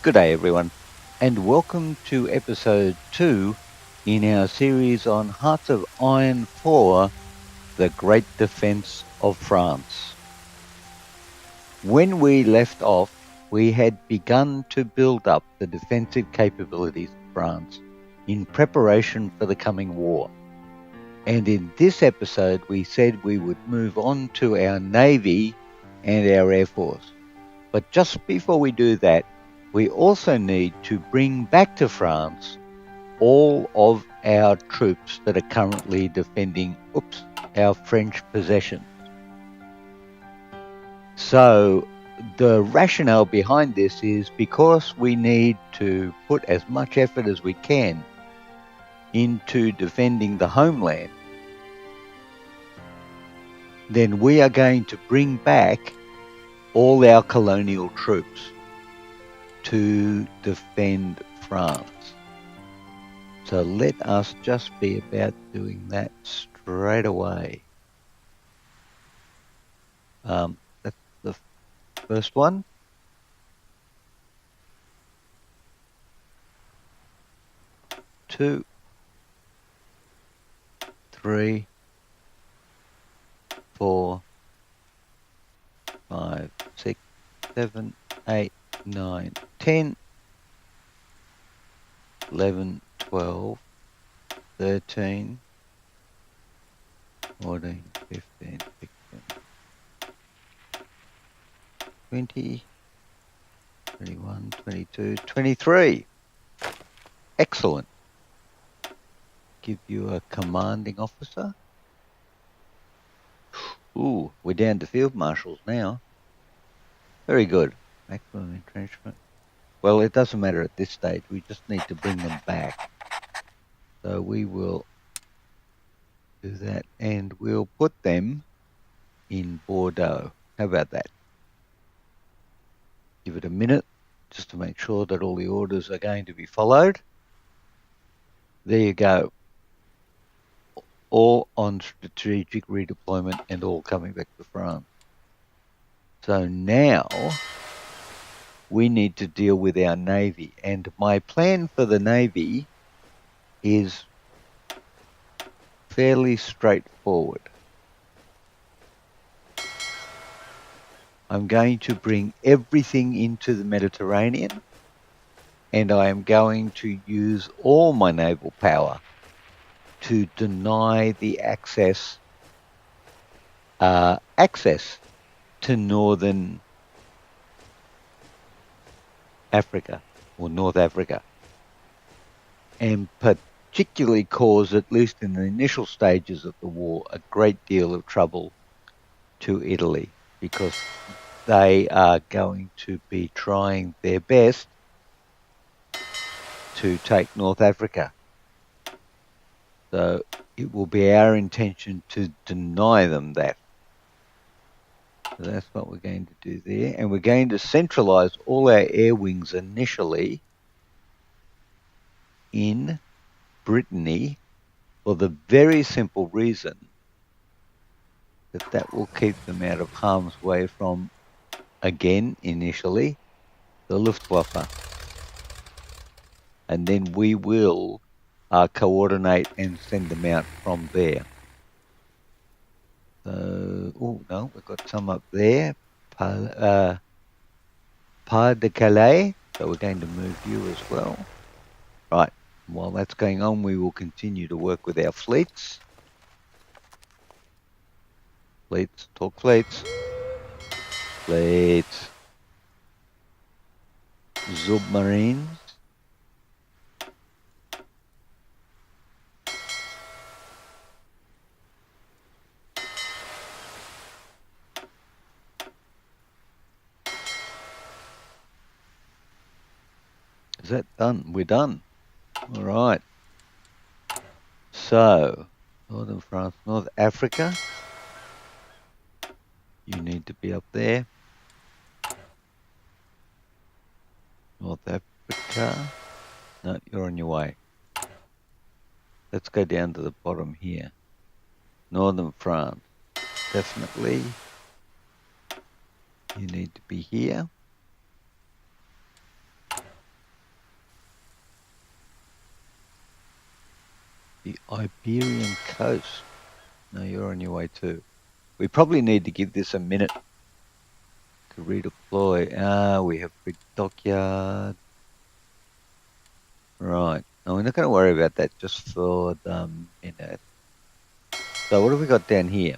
Good day, everyone, and welcome to episode 2 in our series on Hearts of Iron 4, The Great Defence of France. When we left off, we had begun to build up the defensive capabilities of France in preparation for the coming war. And in this episode, we said we would move on to our Navy and our Air Force. But just before we do that, we also need to bring back to France all of our troops that are currently defending our French possessions. So the rationale behind this is because we need to put as much effort as we can into defending the homeland, then we are going to bring back all our colonial troops to defend France. So let us just be about doing that straight away. That's the first one. Two, 3, 4, 5, 6, 7, 8, 9, 10, 11, 12, 13, 14, 15, 16, 20, 21, 22, 23. Excellent. Give you a commanding officer. Ooh, we're down to field marshals now. Very good. Maximum entrenchment. Well, it doesn't matter at this stage. We just need to bring them back. So we will do that, and we'll put them in Bordeaux. How about that? Give it a minute just to make sure that all the orders are going to be followed. There you go. All on strategic redeployment and all coming back to France. So now we need to deal with our Navy. And my plan for the Navy is fairly straightforward. I'm going to bring everything into the Mediterranean, and I am going to use all my naval power to deny the access to northern Africa or North Africa, and particularly cause, at least in the initial stages of the war, a great deal of trouble to Italy, because they are going to be trying their best to take North Africa. So it will be our intention to deny them that. So that's what we're going to do there. And we're going to centralize all our air wings initially in Brittany, for the very simple reason that that will keep them out of harm's way from, again, initially, the Luftwaffe. And then we will coordinate and send them out from there. So, oh no, we've got some up there. Pas de Calais. So we're going to move you as well. Right. While that's going on, we will continue to work with our fleets. Fleets, talk fleets. Fleets. Submarines. Is that done? We're done. All right. So, Northern France, North Africa. You need to be up there. North Africa. No, you're on your way. Let's go down to the bottom here. Northern France. Definitely. You need to be here. Iberian coast. No, you're on your way too. We probably need to give this a minute to redeploy. We have big dockyard. Right. No, we're not going to worry about that just for the minute. So what have we got down here?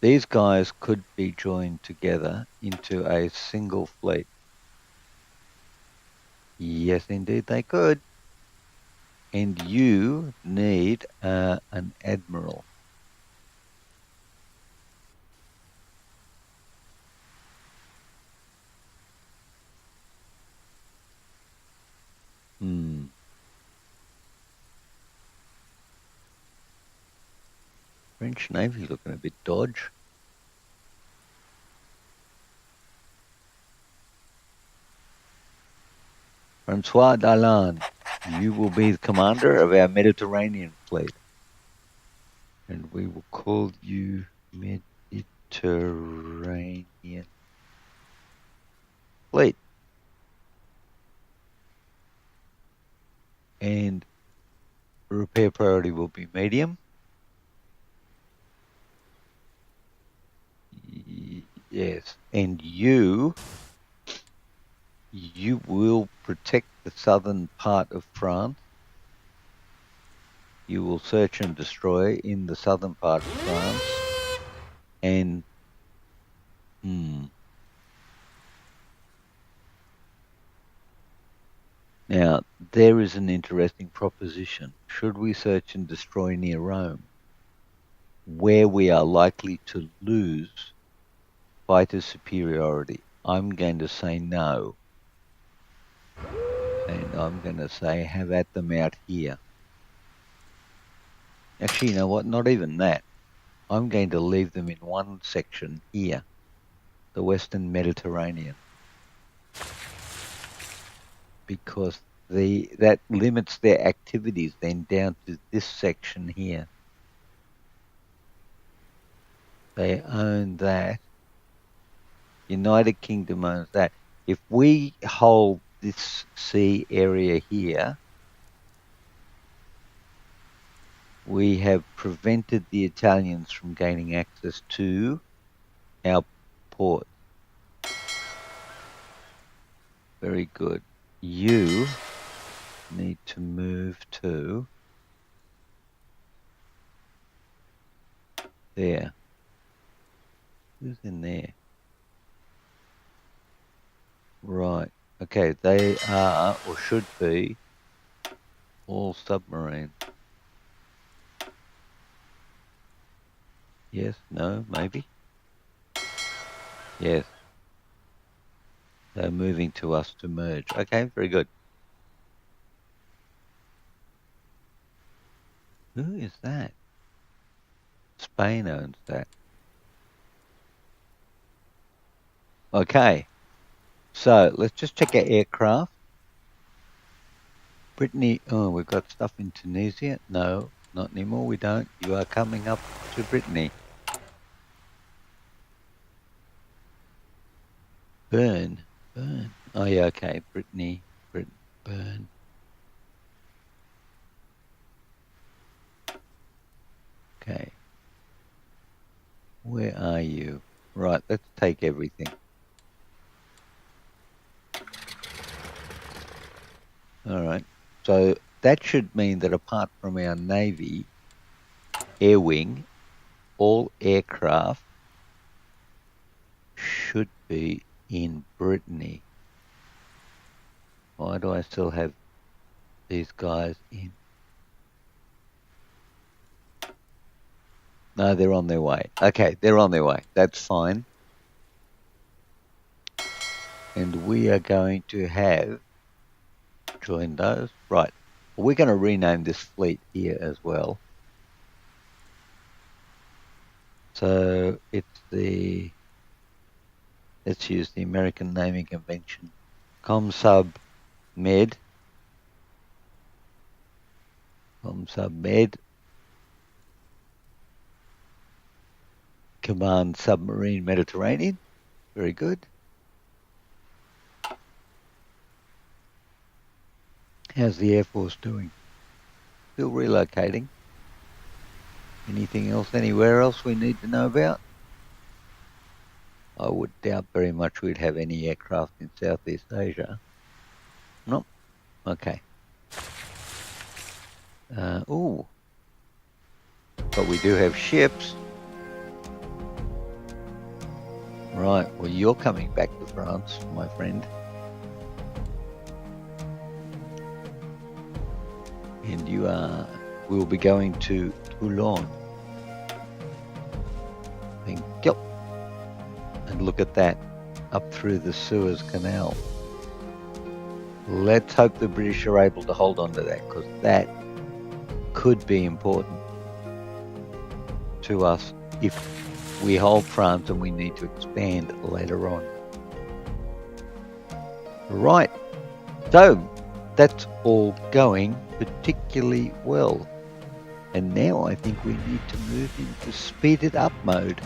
These guys could be joined together into a single fleet. Yes, indeed they could. And you need an admiral. French Navy looking a bit dodge. Francois Darlan, you will be the commander of our Mediterranean fleet. And we will call you Mediterranean fleet. And repair priority will be medium. Yes. And you will protect the southern part of France. You will search and destroy in the southern part of France. And now, there is an interesting proposition. Should we search and destroy near Rome, where we are likely to lose fighter superiority? I'm going to say no. And I'm going to say have at them out here. Actually, you know what? Not even that. I'm going to leave them in one section here, the Western Mediterranean, because that limits their activities then down to this section here. They own that. United Kingdom owns that. If we hold this sea area here, we have prevented the Italians from gaining access to our port. Very good. You need to move to there. Who's in there? Right. Okay, they are, or should be, all submarine. Yes, no, maybe? Yes. They're moving to us to merge. Okay, very good. Who is that? Spain owns that. Okay. So let's just check our aircraft. Brittany, oh, we've got stuff in Tunisia. No, not anymore. We don't. You are coming up to Brittany. Burn. Oh, yeah, okay. Brittany, Burn. Okay. Where are you? Right, let's take everything. All right. So that should mean that apart from our Navy, Air Wing, all aircraft should be in Brittany. Why do I still have these guys in? No, they're on their way. Okay, they're on their way. That's fine. And we are going to have join those. Right. We're going to rename this fleet here as well. So it's let's use the American naming convention. ComSub Med. Command Submarine Mediterranean. Very good. How's the Air Force doing? Still relocating. Anything else, anywhere else we need to know about? I would doubt very much we'd have any aircraft in Southeast Asia. Nope. Okay. Ooh. But we do have ships. Right. Well, you're coming back to France, my friend. And you are... We'll be going to Toulon. Thank you. And look at that. Up through the Suez Canal. Let's hope the British are able to hold on to that, because that could be important to us if we hold France and we need to expand later on. Right, so that's all going particularly well. And now I think we need to move into speeded up mode.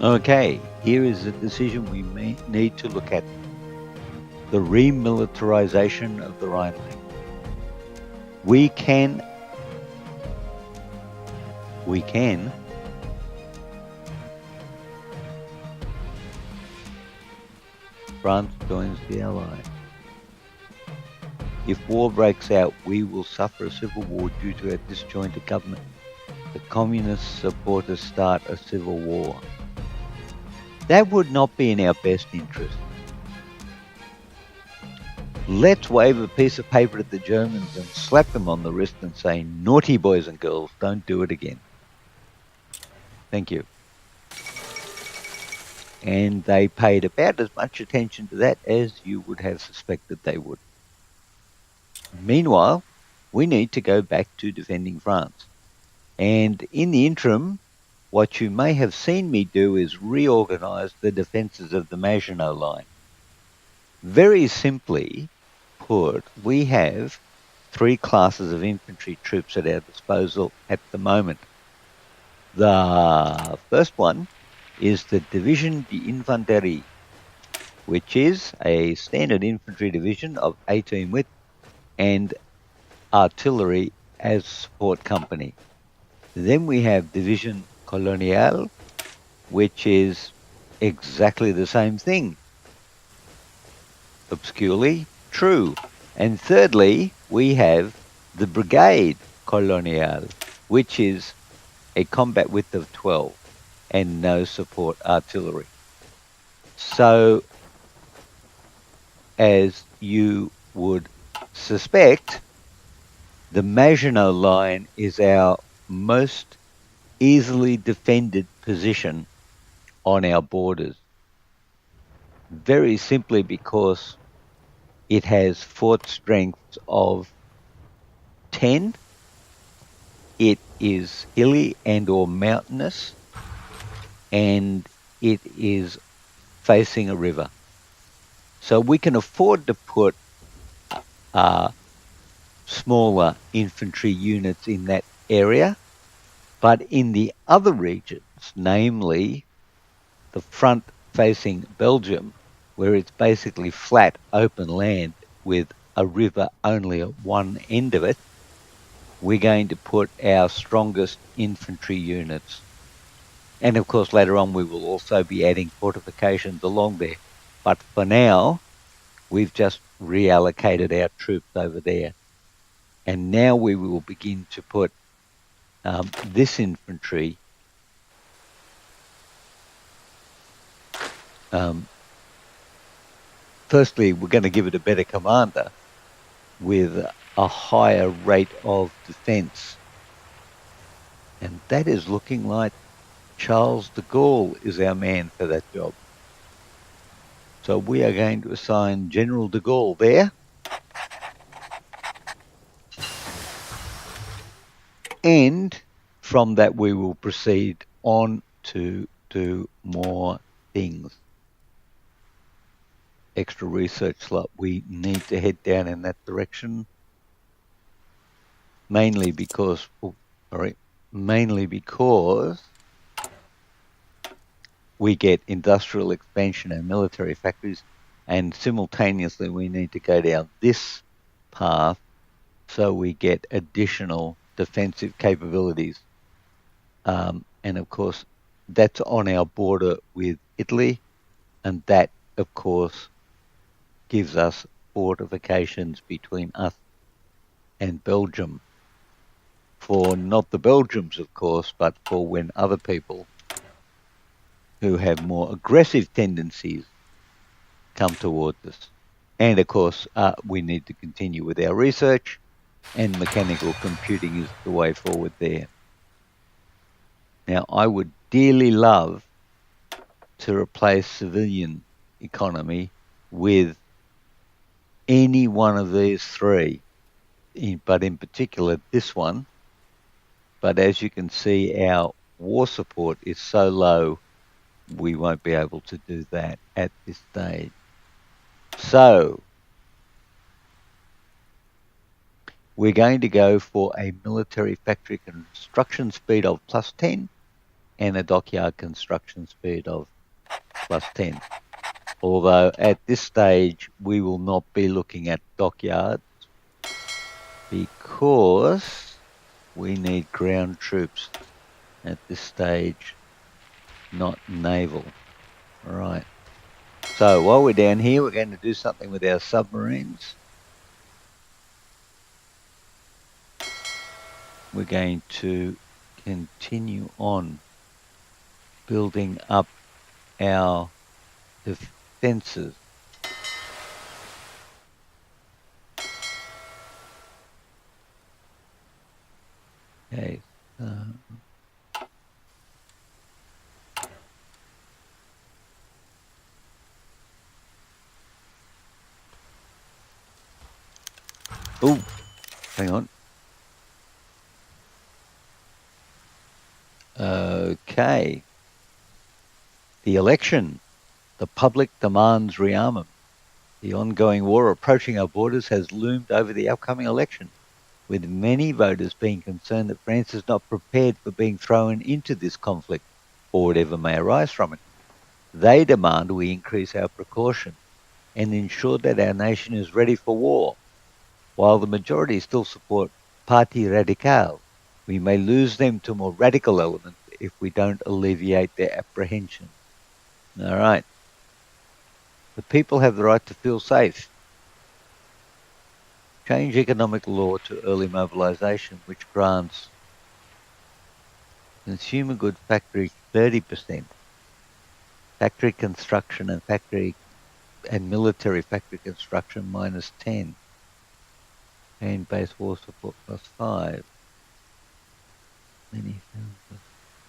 Okay, here is a decision we may need to look at. The remilitarization of the Rhineland. We can France joins the Allies. If war breaks out, we will suffer a civil war due to a disjointed government. The communist supporters start a civil war. That would not be in our best interest. Let's wave a piece of paper at the Germans and slap them on the wrist and say, naughty boys and girls, don't do it again. Thank you. And they paid about as much attention to that as you would have suspected they would. Meanwhile, we need to go back to defending France. And in the interim, what you may have seen me do is reorganize the defenses of the Maginot Line. Very simply put, we have 3 classes of infantry troops at our disposal at the moment. The first one is the Division d'Infanterie, which is a standard infantry division of 18 width and artillery as support company. Then we have Division Colonial, which is exactly the same thing. Obscurely true. And thirdly, we have the Brigade Colonial, which is a combat width of 12 and no support artillery. So, as you would suspect, the Maginot Line is our most easily defended position on our borders. Very simply because it has fort strengths of 10. It is hilly and or mountainous, and it is facing a river. So we can afford to put smaller infantry units in that area, but in the other regions, namely the front facing Belgium, where it's basically flat open land with a river only at one end of it, we're going to put our strongest infantry units. And of course, later on, we will also be adding fortifications along there. But for now, we've just reallocated our troops over there. And now we will begin to put this infantry firstly, we're going to give it a better commander with a higher rate of defense. And that is looking like Charles de Gaulle is our man for that job. So we are going to assign General de Gaulle there. And from that, we will proceed on to do more things. Extra research slot. We need to head down in that direction. Mainly because we get industrial expansion and military factories, and simultaneously we need to go down this path so we get additional defensive capabilities. And of course, that's on our border with Italy, and that, of course, gives us fortifications between us and Belgium. For not the Belgians, of course, but for when other people who have more aggressive tendencies come towards us. And of course, we need to continue with our research, and mechanical computing is the way forward there. Now, I would dearly love to replace civilian economy with any one of these three, but in particular this one. But as you can see, our war support is so low, we won't be able to do that at this stage. So we're going to go for a military factory construction speed of +10 and a dockyard construction speed of +10. Although at this stage, we will not be looking at dockyards because we need ground troops at this stage, not naval. All right. So while we're down here, we're going to do something with our submarines. We're going to continue on building up our defenses. Okay. Oh, hang on. Okay. The election. The public demands rearmament. The ongoing war approaching our borders has loomed over the upcoming election, with many voters being concerned that France is not prepared for being thrown into this conflict or whatever may arise from it. They demand we increase our precaution and ensure that our nation is ready for war. While the majority still support Parti Radical, we may lose them to more radical elements if we don't alleviate their apprehension. All right. The people have the right to feel safe. Change economic law to early mobilization, which grants consumer good factory 30%, factory construction and military factory construction -10, and base war support +5.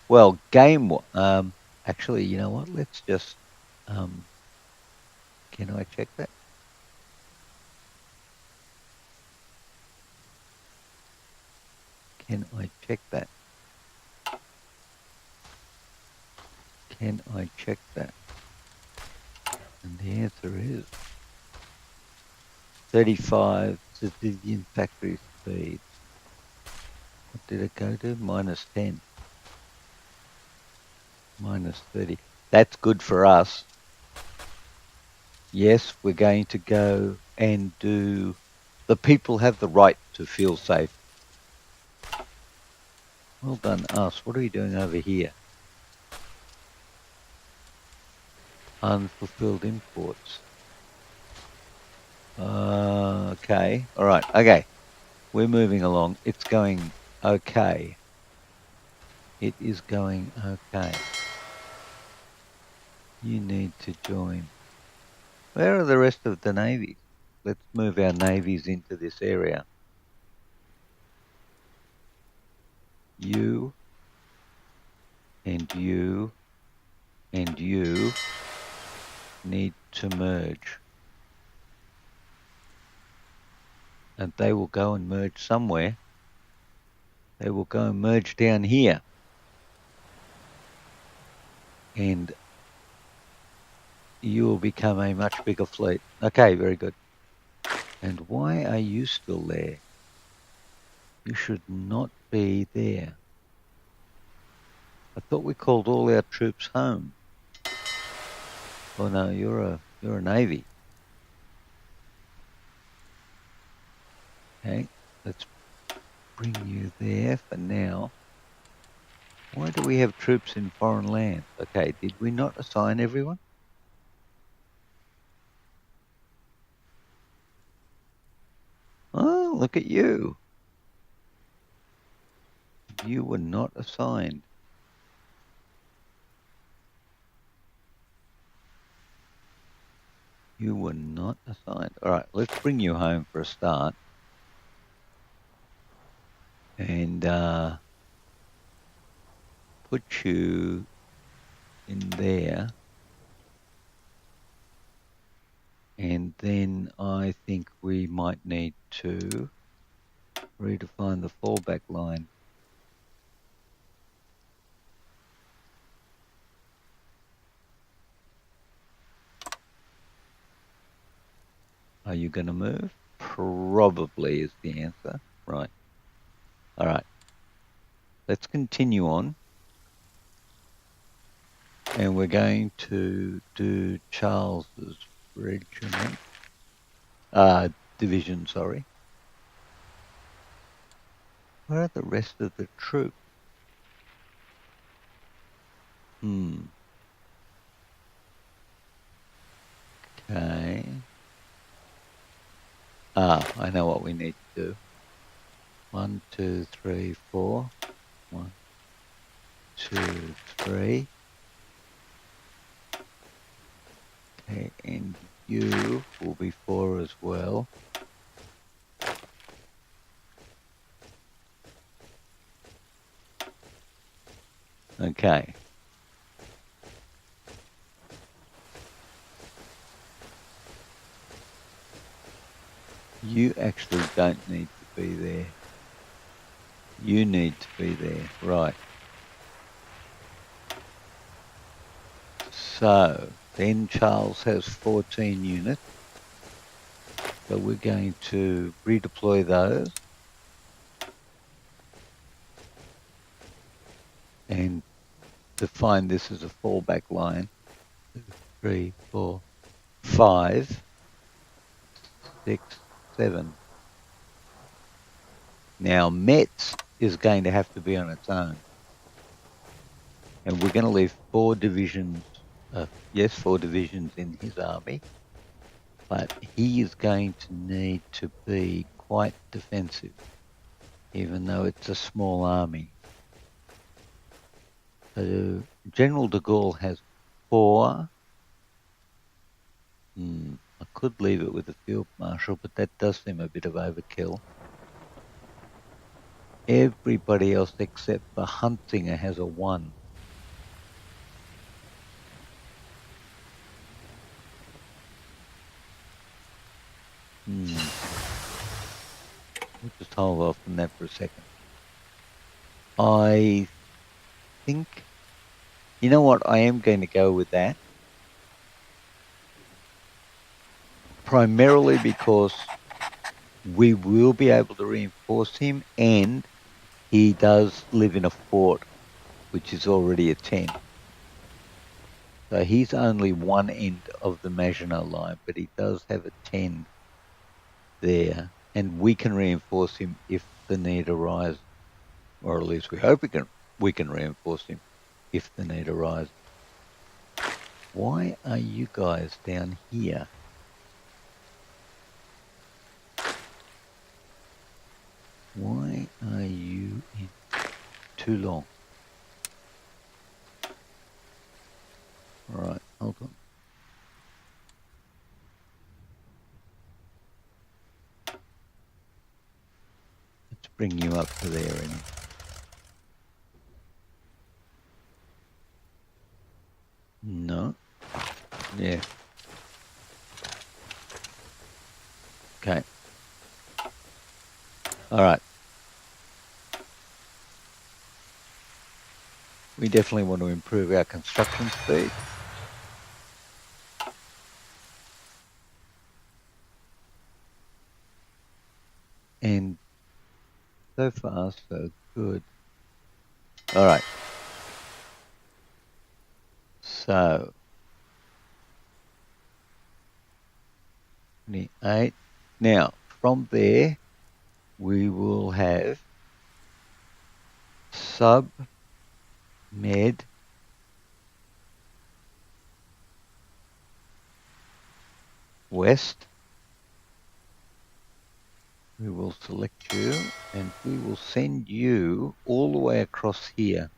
Well, actually, you know what? Let's just, can I check that? Can I check that? Can I check that? And the answer is 35 civilian factory speed. What did it go to? -10. -30. That's good for us. Yes, we're going to go and do... The people have the right to feel safe. Well done, us. What are we doing over here? Unfulfilled imports. Okay. All right. Okay. We're moving along. It's going okay. It is going okay. You need to join. Where are the rest of the navies? Let's move our navies into this area. You and you and you need to merge. And they will go and merge somewhere. They will go and merge down here. And you will become a much bigger fleet. Okay, very good. And why are you still there? You should not be there. I thought we called all our troops home. Oh no, you're a navy. Okay, let's bring you there for now. Why do we have troops in foreign lands? Okay, did we not assign everyone? Oh, look at you. You were not assigned. You were not assigned. All right, let's bring you home for a start. And put you in there. And then I think we might need to redefine the fallback line. Are you going to move? Probably is the answer. Right. All right. Let's continue on. And we're going to do Charles's regiment. Division, sorry. Where are the rest of the troops? Okay. I know what we need to do. 1, 2, 3, 4. 1, 2, 3. Okay, and you will be 4 as well. Okay. You actually don't need to be there. You need to be there, right. So, then Charles has 14 units. So we're going to redeploy those. And define this as a fallback line. 2, 3, 4, 5, 6, 7. Now, Metz is going to have to be on its own. And we're going to leave 4 divisions, 4 divisions in his army. But he is going to need to be quite defensive, even though it's a small army. So General de Gaulle has 4. I could leave it with the Field Marshal, but that does seem a bit of overkill. Everybody else except for Huntsinger has a 1. We'll just hold off on that for a second. I think, you know what, I am going to go with that. Primarily because we will be able to reinforce him, and he does live in a fort, which is already a 10. So he's only one end of the Maginot Line, but he does have a 10 there, and we can reinforce him if the need arises, or at least we hope we can reinforce him if the need arises. Why are you guys down here? Why are you in Toulon? All right, hold on. Let's bring you up to there anyway. No. Yeah. Okay. All right. We definitely want to improve our construction speed. And so far, so good. All right. So, 28. Now, from there, we will have sub-med west. We will select you and we will send you all the way across here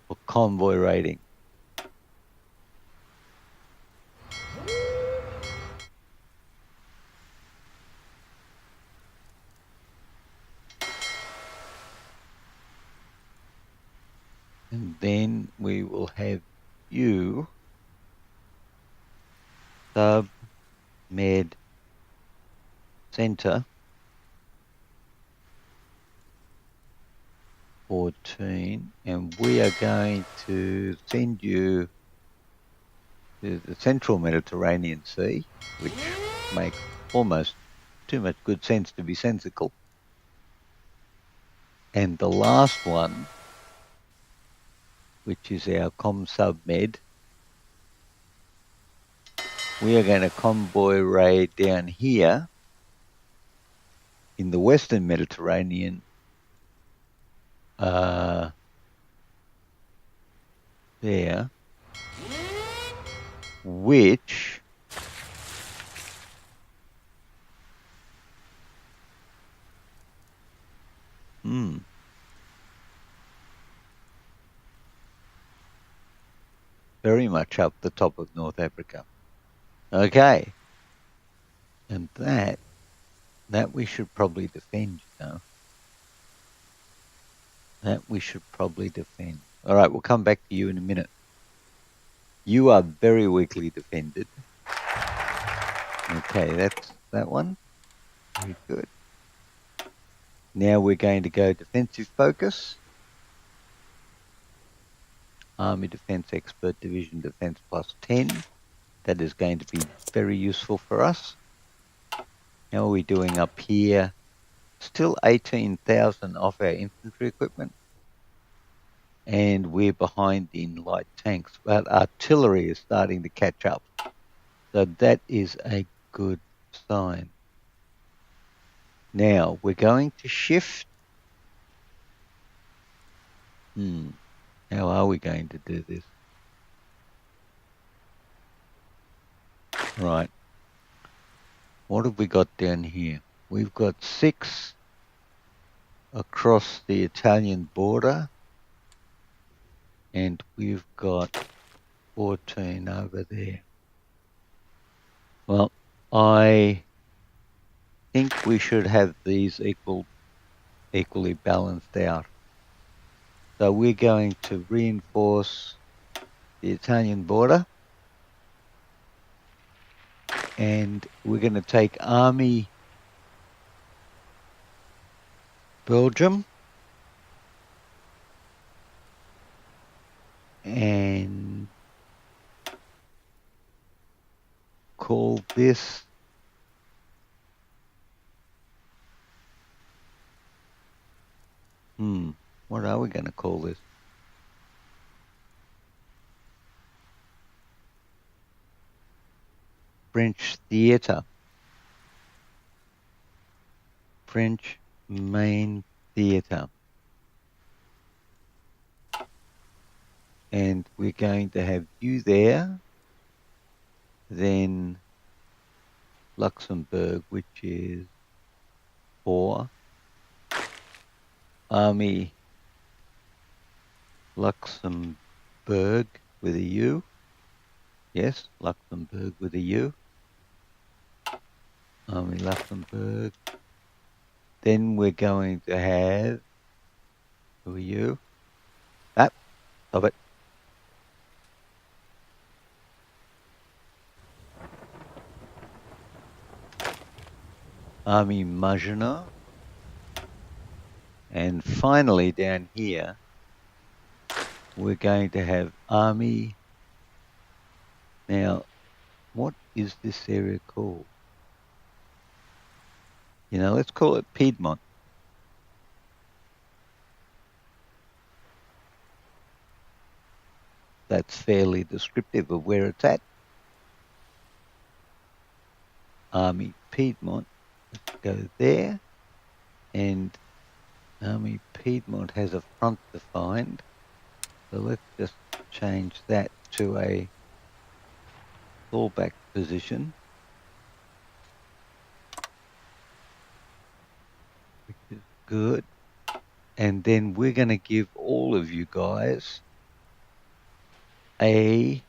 for convoy rating. And then we will have you sub-med center 14, and we are going to send you to the central Mediterranean Sea, which makes almost too much good sense to be sensical. And the last one, which is our com-sub-med, we are going to convoy raid down here in the Western Mediterranean, there, which very much up the top of North Africa. Okay. And that we should probably defend, you know. That we should probably defend. All right, we'll come back to you in a minute. You are very weakly defended. Okay, that's that one. Very good. Now we're going to go defensive focus. Army Defense Expert Division Defense plus 10. That is going to be very useful for us. How are we doing up here? Still 18,000 off our infantry equipment. And we're behind in light tanks, but artillery is starting to catch up. So that is a good sign. Now we're going to shift. How are we going to do this? Right. What have we got down here? We've got 6 across the Italian border. And we've got 14 over there. Well, I think we should have these equally balanced out. So we're going to reinforce the Italian border. And we're going to take Army Belgium and call this what are we going to call this? French Theatre. French Main Theatre. And we're going to have you there. Then Luxembourg, which is 4. Army Luxembourg with a U. Yes, Luxembourg with a U. Army Luxembourg. Then we're going to have, who are you? Ah, stop it. Army Maginot. And finally down here, we're going to have Army. Now, what is this area called? Let's call it Piedmont. That's fairly descriptive of where it's at. Army Piedmont. Let's go there. And Army Piedmont has a front defined. So let's just change that to a fallback position, which is good. And then we're going to give all of you guys a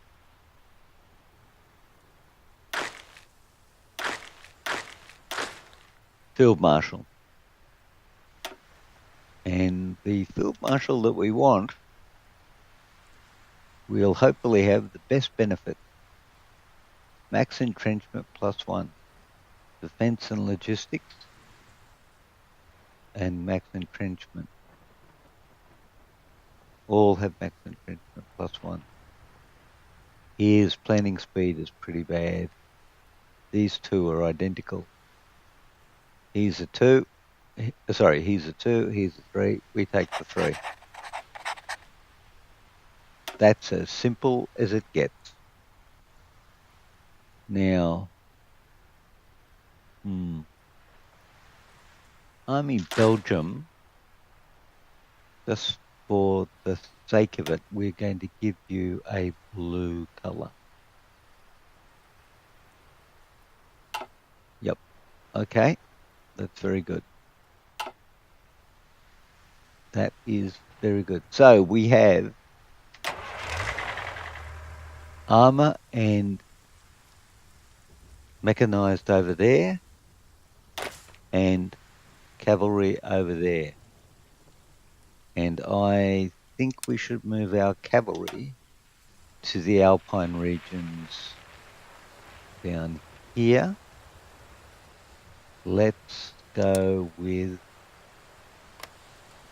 field marshal. And the field marshal that we want, we'll hopefully have the best benefit. Max entrenchment +1. Defense and logistics and max entrenchment. All have max entrenchment +1. His planning speed is pretty bad. These two are identical. He's a 2. Sorry, he's a 2. He's a 3. We take the 3. That's as simple as it gets. Now, Army Belgium, just for the sake of it, we're going to give you a blue color. Yep. Okay. That's very good. That is very good. So we have armor and mechanized over there and cavalry over there. And I think we should move our cavalry to the Alpine regions down here. Let's go with...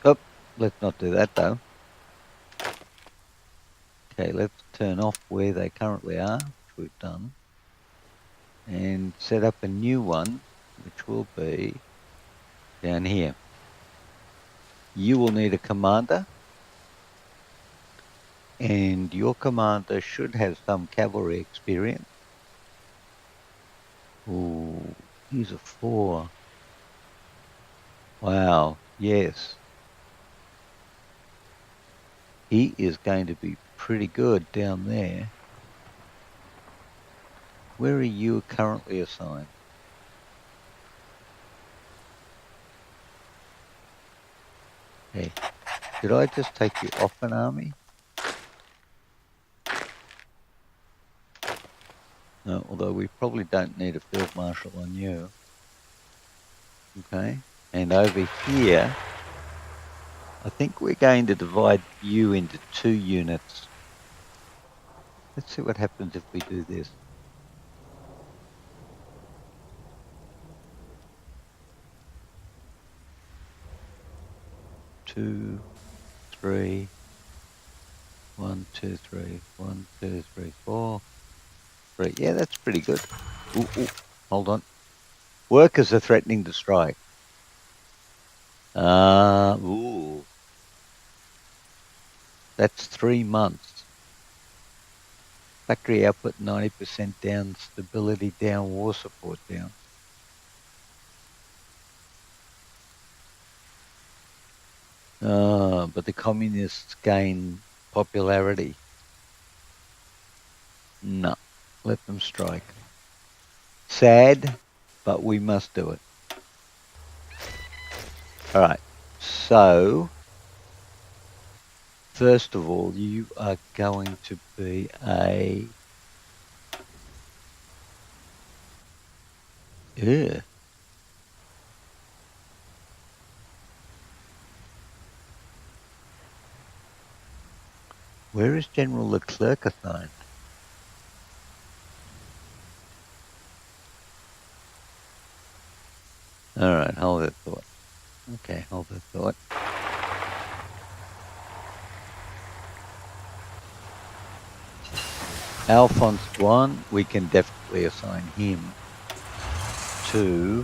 Oh, let's not do that though. Okay, let's turn off where they currently are, which we've done, and set up a new one, which will be down here. You will need a commander, and your commander should have some cavalry experience. Ooh, he's a 4. Wow, yes. He is going to be pretty good down there. Where are you currently assigned? Hey, did I just take you off an army? No, although we probably don't need a field marshal on you. Okay, and over here, I think we're going to divide you into 2 units. Let's see what happens if we do this. Two, three, 1, 2, 3, 1, 2, 3, 4, 3. Yeah, that's pretty good. Ooh, hold on. Workers are threatening to strike. Ooh. That's 3 months. Factory output 90% down, stability down, war support down. But the communists gain popularity? No. Let them strike. Sad, but we must do it. All right. So, first of all, you are going to be a... Yeah. Where is General Leclerc assigned? All right, hold that thought. Okay, hold that thought. Alphonse 1, we can definitely assign him to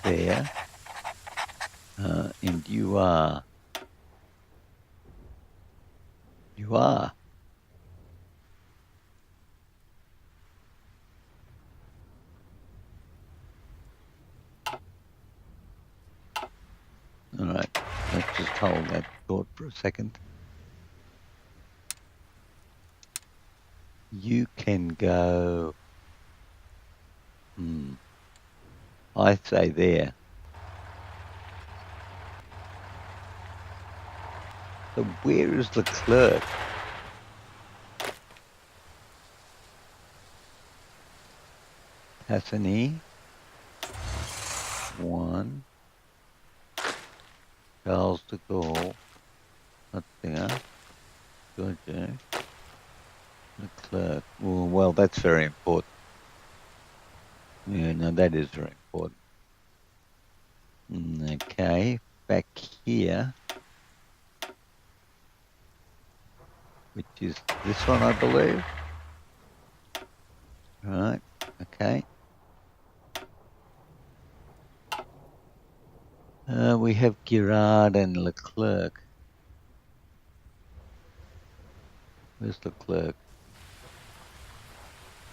there. And you are. You are. All right, let's just hold that thought for a second. You can go, I say there. So where is the clerk? Hassani. 1. Charles de Gaulle. Not there. Georgia. The clerk. Well, that's very important. Yeah, no, that is very important. Okay, back here, which is this one, I believe. Right, okay. We have Girard and Leclerc. Where's Leclerc?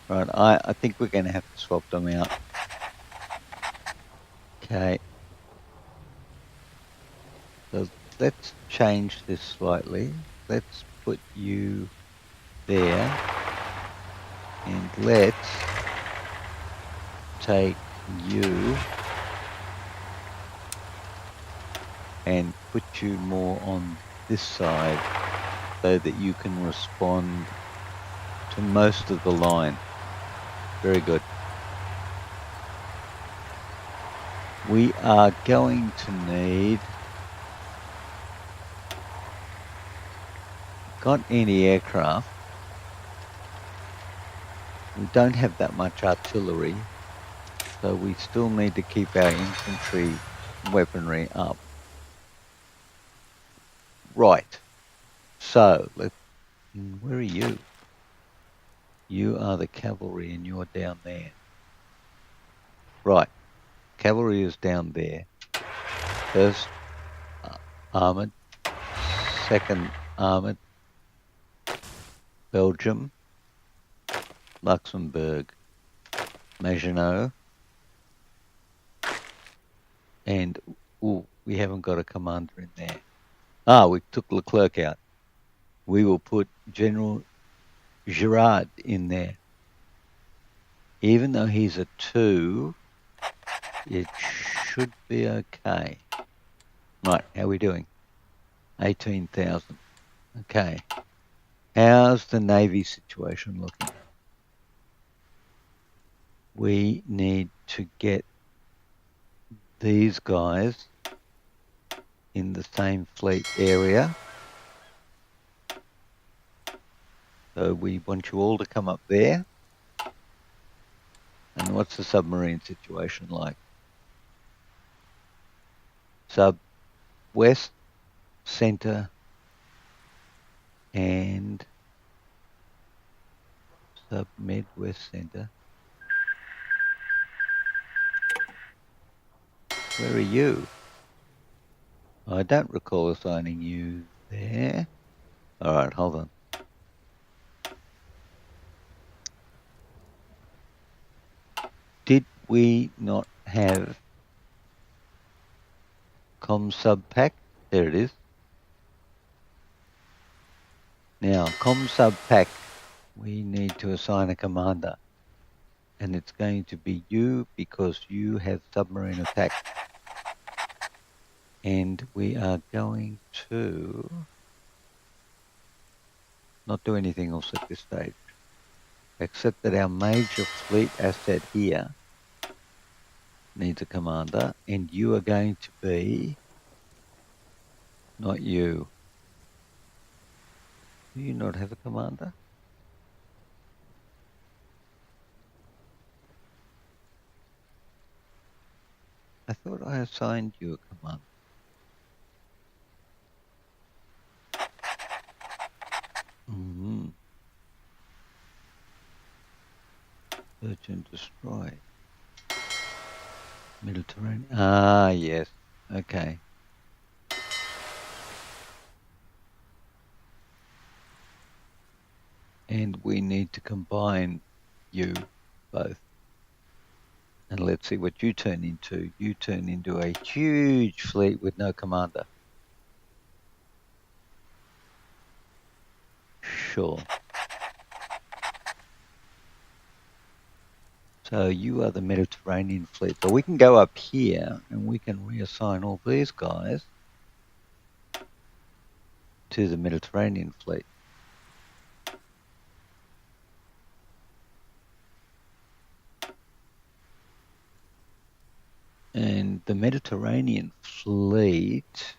Right, I think we're going to have to swap them out. Okay. So let's change this slightly. Let's put you there. And let's take you and put you more on this side so that you can respond to most of the line. Very good. We are going to need... Got any aircraft? We don't have that much artillery, so we still need to keep our infantry weaponry up. Right. So, where are you? You are the cavalry and you're down there. Right. Cavalry is down there. First armoured, second armoured, Belgium, Luxembourg, Maginot, and we haven't got a commander in there. We took Leclerc out. We will put General Girard in there. Even though he's a 2, it should be okay. Right, how are we doing? 18,000. Okay. How's the Navy situation looking? We need to get these guys in the same fleet area. So we want you all to come up there. And what's the submarine situation like? Sub west, center, and sub mid west center. Where are you? I don't recall assigning you there. All right, hold on. Did we not have com sub pack? There it is. Now, ComSub Pack, we need to assign a commander. And it's going to be you because you have submarine attack. And we are going to not do anything else at this stage, except that our major fleet asset here needs a commander, and you are going to be, not you. Do you not have a commander? I thought I assigned you a commander. Search and destroy. Mediterranean. Ah, yes. Okay. And we need to combine you both. And let's see what you turn into. You turn into a huge fleet with no commander. Sure. So you are the Mediterranean fleet. So we can go up here and we can reassign all these guys to the Mediterranean fleet. And the Mediterranean fleet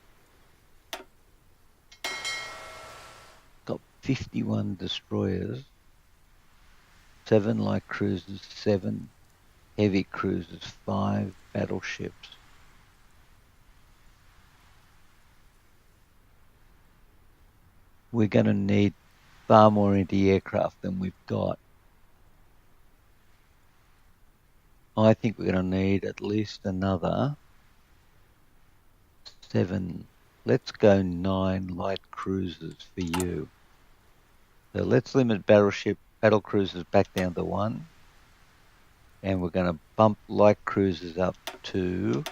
got 51 destroyers, 7 light cruisers, 7 heavy cruisers, 5 battleships. We're going to need far more anti-aircraft than we've got. I think we're going to need at least another 7. Let's go 9 light cruisers for you. So let's limit battle cruisers back down to 1. And we're going to bump light cruisers up to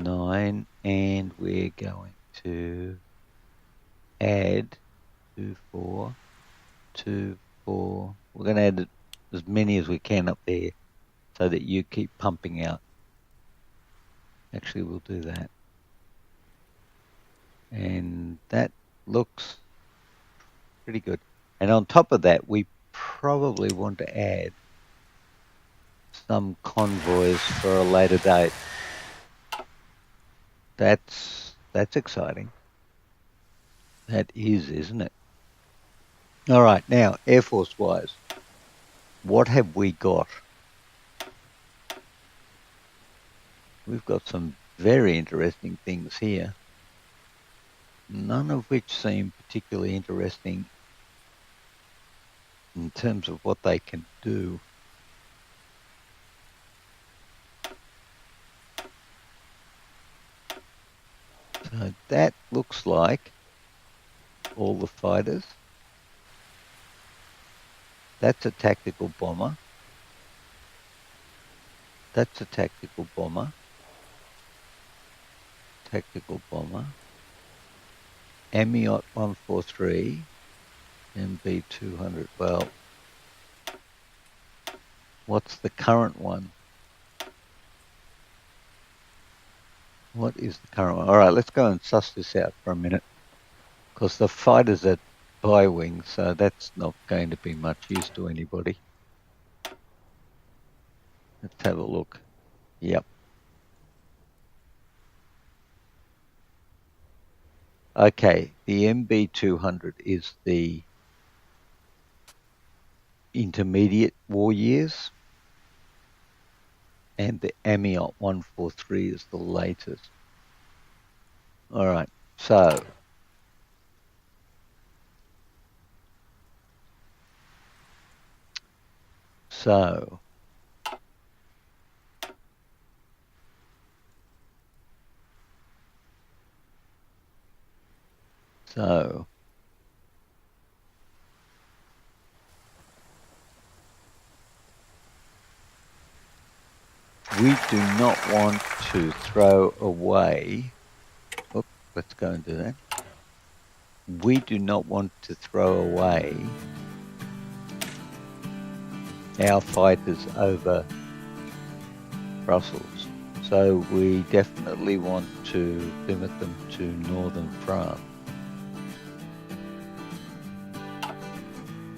9. And we're going to add 2, 4, 2, 4. We're going to add as many as we can up there so that you keep pumping out. Actually, we'll do that. And that looks pretty good. And on top of that, we probably want to add some convoys for a later date. That's exciting. That is, isn't it? All right, now, Air Force-wise, what have we got? We've got some very interesting things here, none of which seem particularly interesting in terms of what they can do. So that looks like all the fighters. That's a tactical bomber. That's a tactical bomber. Tactical bomber. HOI4 FRA, MB200. Well, what's the current one? What is the current one? All right, let's go and suss this out for a minute. Because the fighter's at bi-wing, so that's not going to be much use to anybody. Let's have a look. Yep. Okay, the MB200 is the intermediate war years, and the HOI143 is the latest. All right, so we do not want to throw away. Oops, let's go and do that. we do not want to throw away our fighters over Brussels. So we definitely want to limit them to northern France.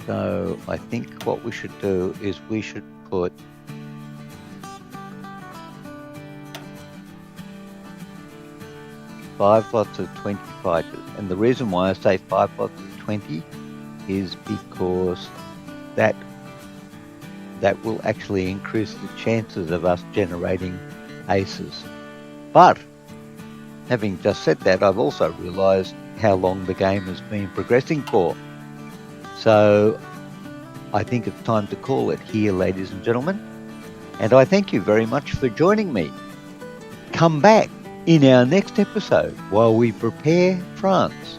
So I think what we should do is we should put five lots of 20 fighters. And the reason why I say 5 lots of 20 is because that will actually increase the chances of us generating aces. But having just said that, I've also realised how long the game has been progressing for. So I think it's time to call it here, ladies and gentlemen. And I thank you very much for joining me. Come back in our next episode while we prepare France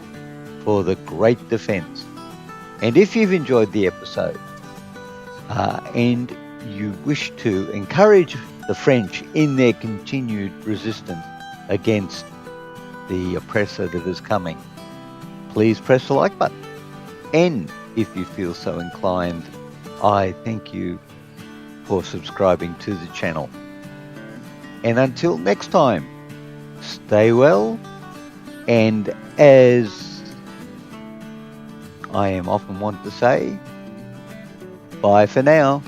for the Great Defence. And if you've enjoyed the episode and you wish to encourage the French in their continued resistance against the oppressor that is coming, please press the like button. And if you feel so inclined, I thank you for subscribing to the channel. And until next time, stay well, and as I am often wont to say, bye for now.